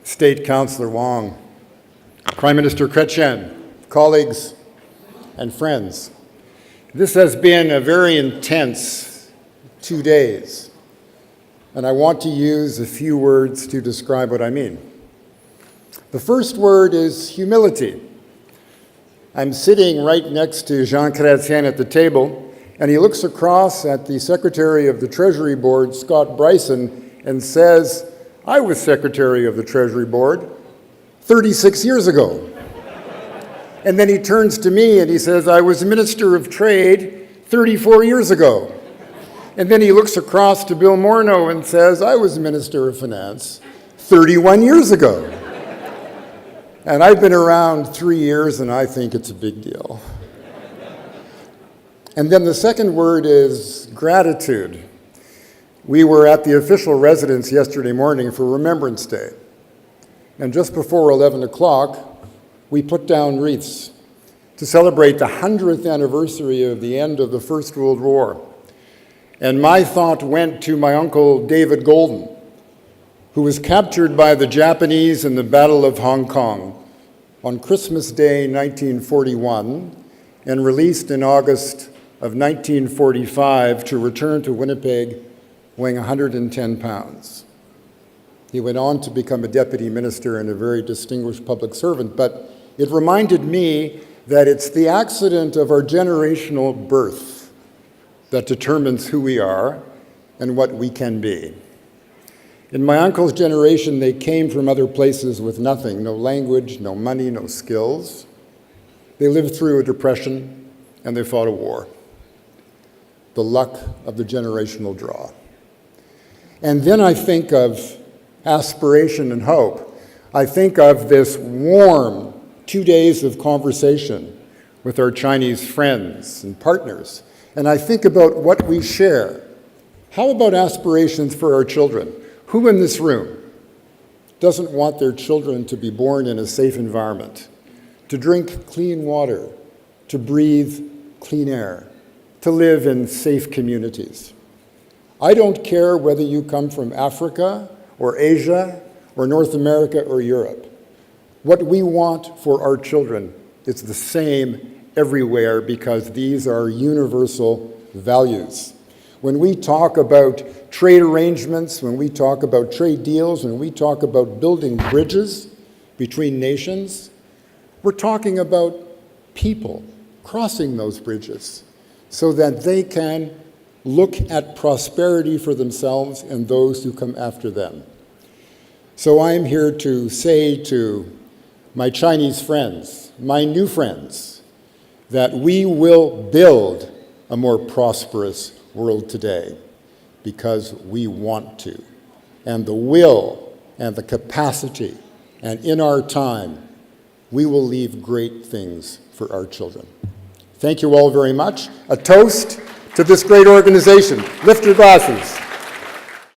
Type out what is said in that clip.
State Councillor Wong, Prime Minister Chrétien, colleagues and friends. This has been a very intense 2 days, and I want to use a few words to describe what I mean. The first word is humility. I'm sitting right next to Jean Chrétien at the table, and he looks across at the Secretary of the Treasury Board, Scott Bryson, and says, "I was Secretary of the Treasury Board 36 years ago." And then he turns to me and he says, "I was Minister of Trade 34 years ago." And then he looks across to Bill Morneau and says, "I was Minister of Finance 31 years ago." And I've been around 3 years and I think it's a big deal. And then the second word is gratitude. We were at the official residence yesterday morning for Remembrance Day. And just before 11 o'clock, we put down wreaths to celebrate the 100th anniversary of the end of the First World War. And my thought went to my uncle David Golden, who was captured by the Japanese in the Battle of Hong Kong on Christmas Day 1941 and released in August of 1945 to return to Winnipeg weighing 110 pounds. He went on to become a deputy minister and a very distinguished public servant, but it reminded me that it's the accident of our generational birth that determines who we are and what we can be. In my uncle's generation, they came from other places with nothing, no language, no money, no skills. They lived through a depression and they fought a war. The luck of the generational draw. And then I think of aspiration and hope. I think of this warm 2 days of conversation with our Chinese friends and partners. And I think about what we share. How about aspirations for our children? Who in this room doesn't want their children to be born in a safe environment, to drink clean water, to breathe clean air, to live in safe communities? I don't care whether you come from Africa or Asia or North America or Europe. What we want for our children is the same everywhere because these are universal values. When we talk about trade arrangements, when we talk about trade deals, when we talk about building bridges between nations, we're talking about people crossing those bridges so that they can look at prosperity for themselves and those who come after them. So I'm here to say to my Chinese friends, my new friends, that we will build a more prosperous world today because we want to. And the will and the capacity, and in our time, we will leave great things for our children. Thank you all very much. A toast to this great organization. Lift your glasses.